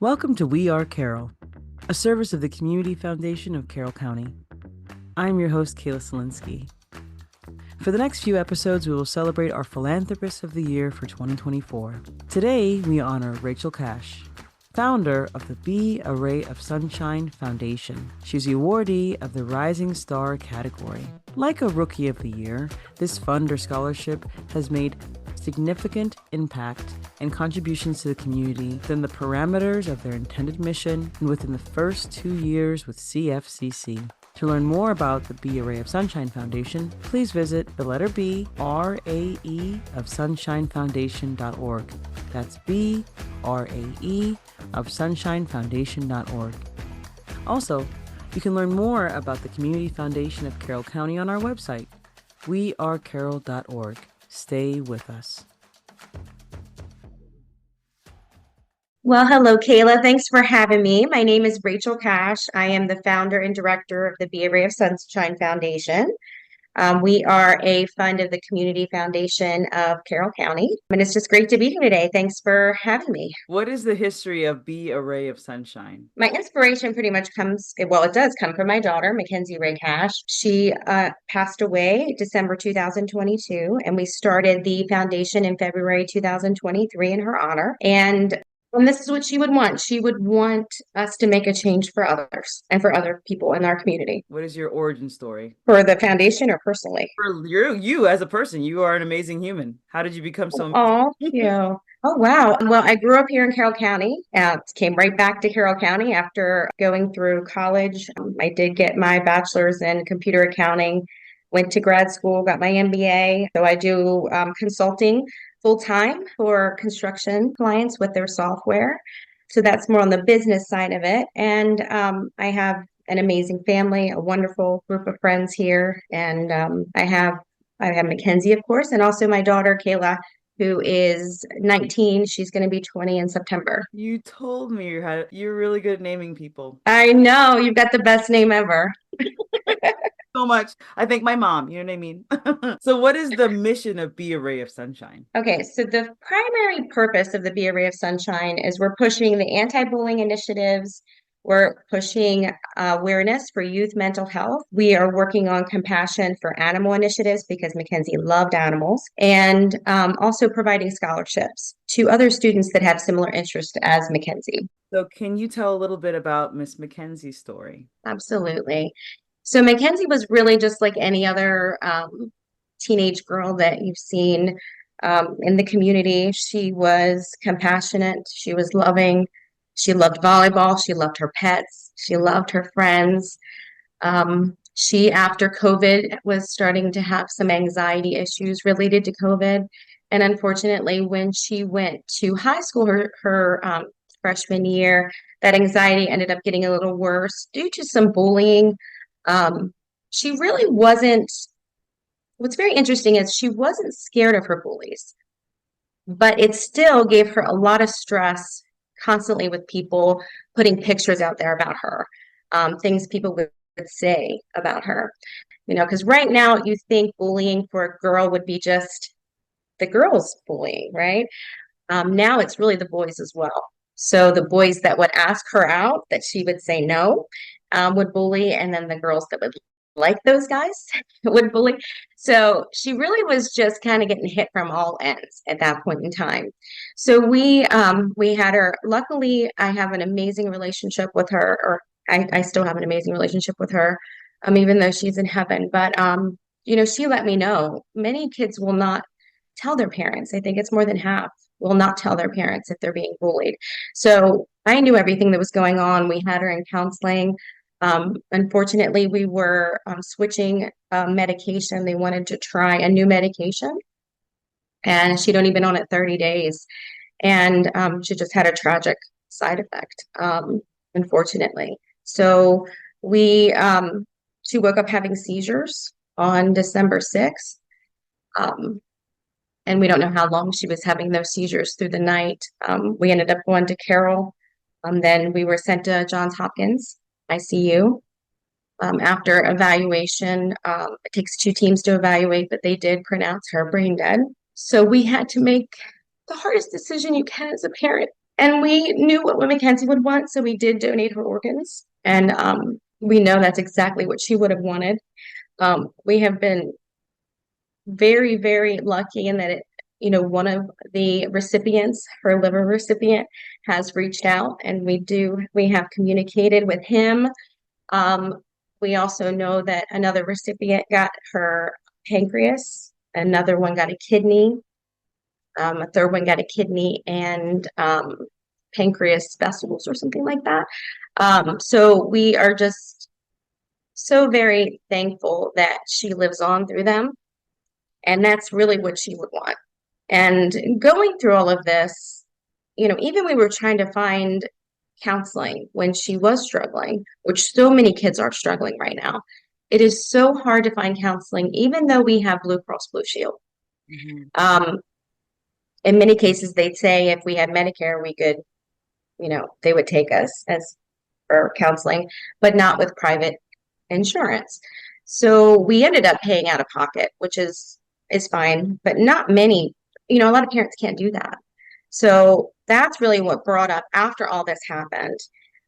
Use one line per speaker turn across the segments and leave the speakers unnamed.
Welcome to We Are Carroll, a service of the Community Foundation of Carroll County. I'm your host, Kayla Solinsky. For the next few episodes, we will celebrate our Philanthropists of the Year for 2024. Today, we honor Rachael, founder of the Be a Ray of Sunshine Foundation. She's the awardee of the Rising Star category. Like a Rookie of the Year, this fund or scholarship has made significant impact and contributions to the community within the parameters of their intended mission and within the first 2 years with CFCC. To learn more about the Be a Ray of Sunshine Foundation, please visit the letter B, R-A-E of sunshinefoundation.org. That's B, R-A-E of sunshinefoundation.org. Also, you can learn more about the Community Foundation of Carroll County on our website, wearecarroll.org. Stay with us.
Well, hello, Kayla. Thanks for having me. My name is Rachael. I am the founder and director of the Be a Ray of Sunshine Foundation. We are a fund of the Community Foundation of Carroll County, and it's just great to be here today. Thanks for having me.
What is the history of Be a Ray of Sunshine?
My inspiration pretty much it does come from my daughter, Mackenzie Ray Cash. She passed away December 2022, and we started the foundation in February 2023 in her honor. And this is what she would want. She would want us to make a change for others and for other people in our community.
What is your origin story?
For the foundation or personally?
For you as a person, you are an amazing human. How did you become so amazing?
Oh, yeah. Oh, wow. Well, I grew up here in Carroll County. Came right back to Carroll County after going through college. I did get my bachelor's in computer accounting, went to grad school, got my MBA. So I do consulting full-time for construction clients with their software. So that's more on the business side of it. And I have an amazing family, a wonderful group of friends here. And I have Mackenzie, of course, and also my daughter, Kayla, who is 19. She's going to be 20 in September.
You told me you're really good at naming people.
I know, you've got the best name ever.
So much. I thank my mom, you know what I mean? So what is the mission of Be a Ray of Sunshine?
Okay, so the primary purpose of the Be a Ray of Sunshine is we're pushing the anti-bullying initiatives. We're pushing awareness for youth mental health. We are working on compassion for animal initiatives because Mackenzie loved animals, and also providing scholarships to other students that have similar interests as Mackenzie.
So can you tell a little bit about Miss Mackenzie's story?
Absolutely. So Mackenzie was really just like any other teenage girl that you've seen in the community. She was compassionate. She was loving. She loved volleyball. She loved her pets. She loved her friends. She, after COVID, was starting to have some anxiety issues related to COVID. And unfortunately, when she went to high school, her freshman year, that anxiety ended up getting a little worse due to some bullying. She really wasn't. What's very interesting is she wasn't scared of her bullies, but it still gave her a lot of stress constantly with people putting pictures out there about her, things people would say about her, because right now you think bullying for a girl would be just the girls bullying, right? Now it's really the boys as well. So the boys that would ask her out, that she would say no, would bully, and then the girls that would like those guys would bully. So she really was just kind of getting hit from all ends at that point in time. So we had her. Luckily, I have an amazing relationship with her, or I still have an amazing relationship with her, even though she's in heaven. But she let me know many kids will not tell their parents. I think it's more than half will not tell their parents if they're being bullied. So I knew everything that was going on. We had her in counseling. Unfortunately, we were switching medication. They wanted to try a new medication, and she'd only been on it 30 days. And she just had a tragic side effect, unfortunately. So she woke up having seizures on December 6th. And we don't know how long she was having those seizures through the night. We ended up going to Carroll. Then we were sent to Johns Hopkins ICU. After evaluation, it takes 2 teams to evaluate, but they did pronounce her brain dead. So we had to make the hardest decision you can as a parent. And we knew what Mackenzie would want, so we did donate her organs. And we know that's exactly what she would have wanted. We have been very, very lucky in that one of the recipients, her liver recipient, has reached out, and we have communicated with him. Um, we also know that another recipient got her pancreas, another one got a kidney, a third one got a kidney and pancreas vessels or something like that. So we are just so very thankful that she lives on through them. And that's really what she would want. And going through all of this, even we were trying to find counseling when she was struggling, which so many kids are struggling right now. It is so hard to find counseling, even though we have Blue Cross Blue Shield.
Mm-hmm.
In many cases, they'd say if we had Medicare, we could, they would take us as for counseling, but not with private insurance. So we ended up paying out of pocket, which is fine, but not many, a lot of parents can't do that. So that's really what brought up after all this happened.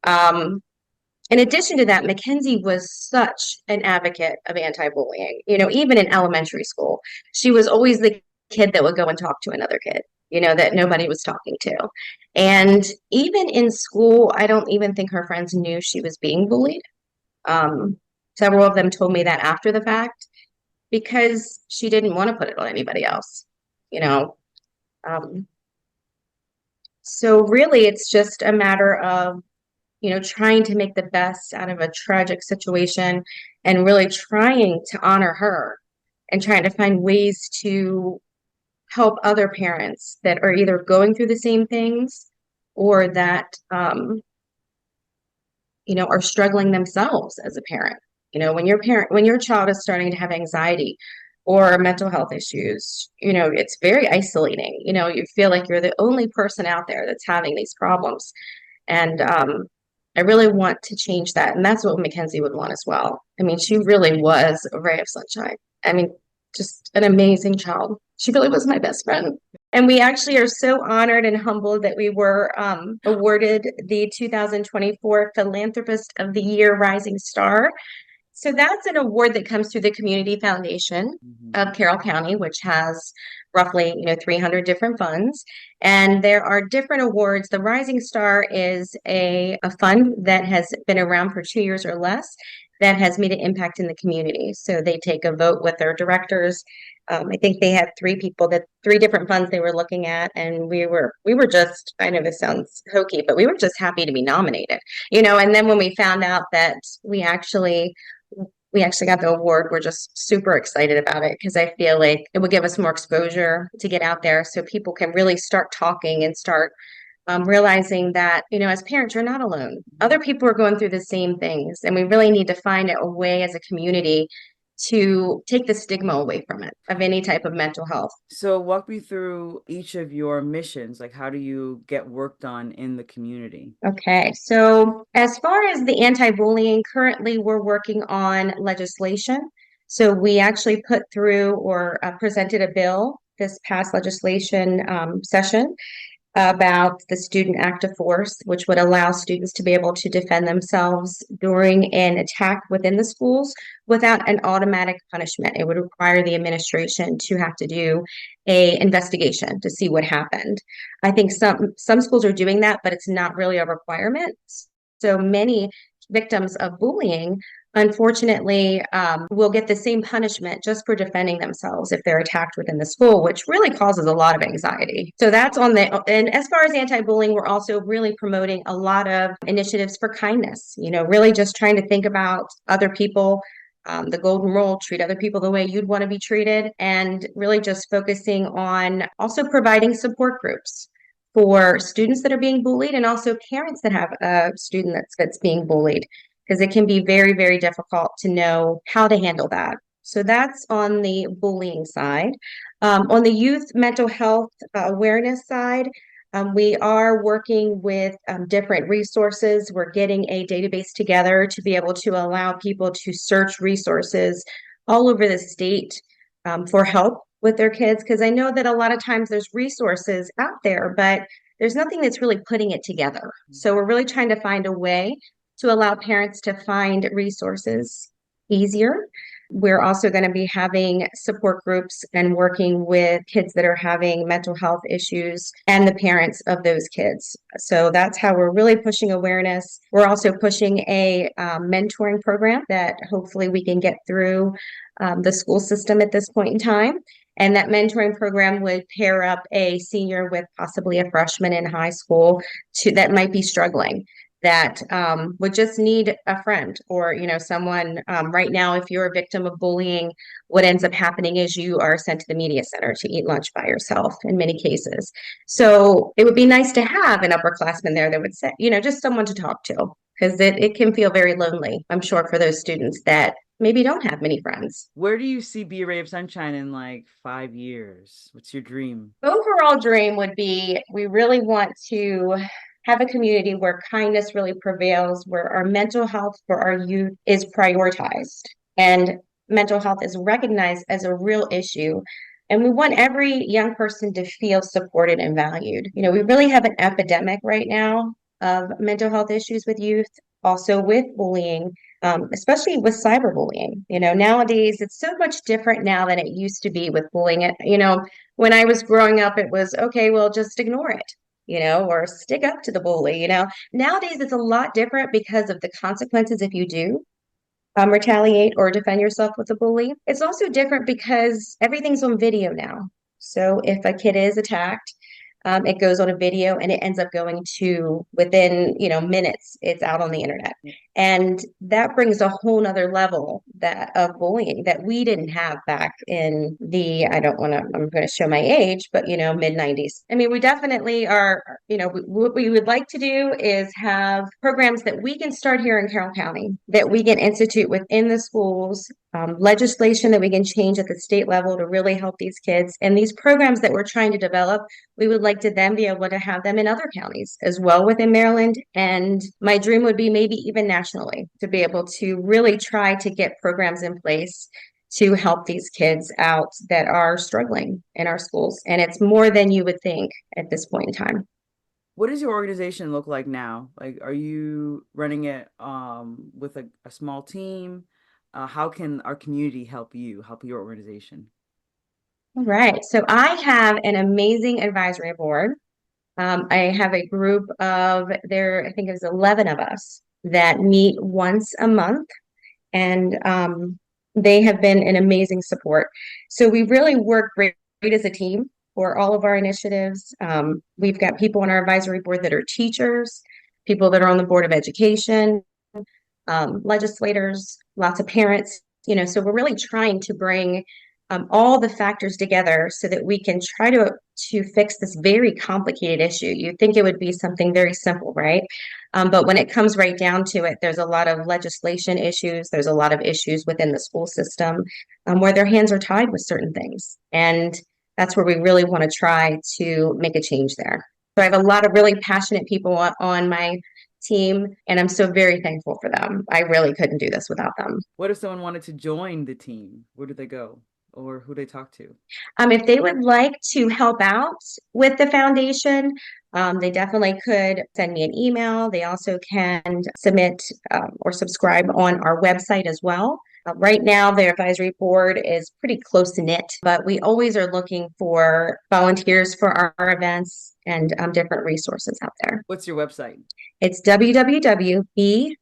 In addition to that, Mackenzie was such an advocate of anti-bullying, even in elementary school. She was always the kid that would go and talk to another kid, that nobody was talking to. And even in school, I don't even think her friends knew she was being bullied. Several of them told me that after the fact because she didn't want to put it on anybody else, you know. Um, so really, it's just a matter of trying to make the best out of a tragic situation and really trying to honor her and trying to find ways to help other parents that are either going through the same things or that are struggling themselves as a parent. When your child is starting to have anxiety or mental health issues, it's very isolating. You feel like you're the only person out there that's having these problems. And I really want to change that. And that's what Mackenzie would want as well. I mean, she really was a ray of sunshine. I mean, just an amazing child. She really was my best friend. And we actually are so honored and humbled that we were awarded the 2024 Philanthropist of the Year Rising Star. So that's an award that comes through the Community Foundation of Carroll County, which has roughly 300 different funds. And there are different awards. The Rising Star is a fund that has been around for 2 years or less that has made an impact in the community. So they take a vote with their directors. I think they had three different funds they were looking at, and we were just, I know this sounds hokey, but we were just happy to be nominated, and then when we found out that we actually got the award, we're just super excited about it because I feel like it would give us more exposure to get out there so people can really start talking and start realizing that, as parents, you're not alone. Other people are going through the same things, and we really need to find a way as a community to take the stigma away from it, of any type of mental health.
So walk me through each of your missions. Like, how do you get work done in the community?
Okay, so as far as the anti-bullying, currently we're working on legislation. So we actually put through or presented a bill this past legislation session about the student active force, which would allow students to be able to defend themselves during an attack within the schools without an automatic punishment. It would require the administration to have to do a investigation to see what happened. I think some schools are doing that, but it's not really a requirement. So many victims of bullying unfortunately will get the same punishment just for defending themselves if they're attacked within the school, which really causes a lot of anxiety. So that's and as far as anti-bullying, we're also really promoting a lot of initiatives for kindness, really just trying to think about other people. The golden rule, treat other people the way you'd want to be treated, and really just focusing on also providing support groups for students that are being bullied and also parents that have a student that's being bullied, because it can be very, very difficult to know how to handle that. So that's on the bullying side. On the youth mental health awareness side, we are working with different resources. We're getting a database together to be able to allow people to search resources all over the state for help with their kids, because I know that a lot of times there's resources out there, but there's nothing that's really putting it together. So we're really trying to find a way to allow parents to find resources easier. We're also going to be having support groups and working with kids that are having mental health issues and the parents of those kids. So that's how we're really pushing awareness. We're also pushing a mentoring program that hopefully we can get through the school system at this point in time. And that mentoring program would pair up a senior with possibly a freshman in high school that might be struggling, that would just need a friend, or someone. Right now, if you're a victim of bullying, what ends up happening is you are sent to the media center to eat lunch by yourself in many cases. So it would be nice to have an upperclassman there that would say, just someone to talk to, because it can feel very lonely, I'm sure, for those students that maybe don't have many friends.
Where do you see Be a Ray of Sunshine in like 5 years? What's your dream?
Overall dream would be, we really want to have a community where kindness really prevails, where our mental health for our youth is prioritized and mental health is recognized as a real issue. And we want every young person to feel supported and valued. We really have an epidemic right now of mental health issues with youth, also with bullying, especially with cyberbullying. Nowadays it's so much different now than it used to be with bullying. When I was growing up, it was okay, well, just ignore it, or stick up to the bully. Nowadays it's a lot different because of the consequences if you do retaliate or defend yourself with a bully. It's also different because everything's on video now. So if a kid is attacked, it goes on a video and it ends up going to, within minutes, it's out on the internet. And that brings a whole nother level of bullying that we didn't have back in I'm going to show my age, but mid 90s. I mean, we definitely are, what we would like to do is have programs that we can start here in Carroll County, that we can institute within the schools, legislation that we can change at the state level to really help these kids. And these programs that we're trying to develop, we would like to then be able to have them in other counties as well within Maryland. And my dream would be maybe even nationally, to be able to really try to get programs in place to help these kids out that are struggling in our schools. And it's more than you would think at this point in time.
What does your organization look like now? Like, are you running it with a small team? How can our community help your organization?
All right. So I have an amazing advisory board. I have a group of I think it was 11 of us that meet once a month, and they have been an amazing support. So we really work great as a team for all of our initiatives. We've got people on our advisory board that are teachers, people that are on the Board of Education, legislators, lots of parents, so we're really trying to bring all the factors together so that we can try to fix this very complicated issue. You'd think it would be something very simple, right? But when it comes right down to it, there's a lot of legislation issues. There's a lot of issues within the school system where their hands are tied with certain things. And that's where we really want to try to make a change there. So I have a lot of really passionate people on my team, and I'm so very thankful for them. I really couldn't do this without them.
What if someone wanted to join the team? Where do they go? Or who they talk to?
If they would like to help out with the foundation, they definitely could send me an email. They also can submit or subscribe on our website as well. Right now, the advisory board is pretty close knit, but we always are looking for volunteers for our events and different resources out there.
What's your website?
It's www.brae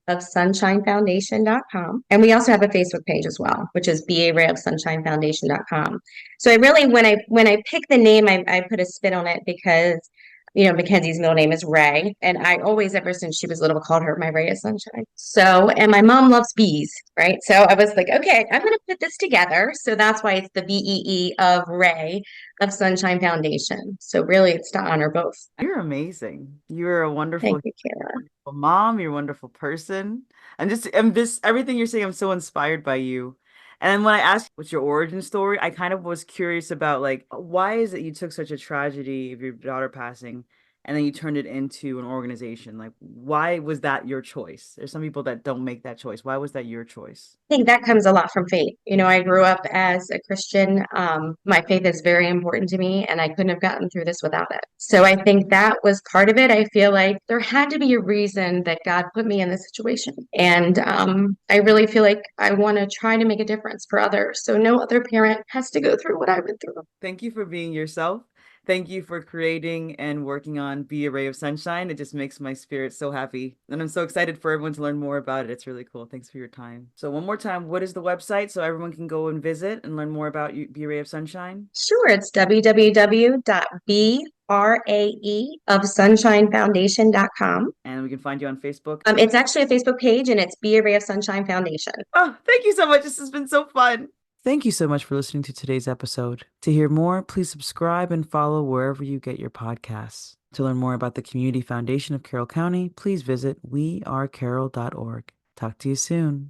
of sunshinefoundation.com. And we also have a Facebook page as well, which is BA of sunshinefoundation.com. So I really, when I pick the name, I put a spin on it because Mackenzie's middle name is Ray. And I always, ever since she was little, called her my ray of sunshine. So, and my mom loves bees, right? So I was like, okay, I'm going to put this together. So that's why it's the BEE of Ray of Sunshine Foundation. So really, it's to honor both.
You're amazing. You're a
Thank you, Kayla.
wonderful mom. You're a wonderful person. Everything you're saying, I'm so inspired by you. And when I asked what's your origin story, I kind of was curious about like, why is it you took such a tragedy of your daughter passing and then you turned it into an organization. Like, why was that your choice? There's some people that don't make that choice. Why was that your choice?
I think that comes a lot from faith. You know, I grew up as a Christian. My faith is very important to me, and I couldn't have gotten through this without it. So I think that was part of it. I feel like there had to be a reason that God put me in this situation. And I really feel like I want to try to make a difference for others. So no other parent has to go through what I went through.
Thank you for being yourself. Thank you for creating and working on Be a Ray of Sunshine. It just makes my spirit so happy. And I'm so excited for everyone to learn more about it. It's really cool. Thanks for your time. So one more time, what is the website so everyone can go and visit and learn more about you, Be a Ray of Sunshine?
Sure, it's www.braofsunshinefoundation.com.
And we can find you on Facebook.
It's actually a Facebook page and it's Be a Ray of Sunshine Foundation.
Oh, thank you so much. This has been so fun. Thank you so much for listening to today's episode. To hear more, please subscribe and follow wherever you get your podcasts. To learn more about the Community Foundation of Carroll County, please visit wearecarroll.org. Talk to you soon.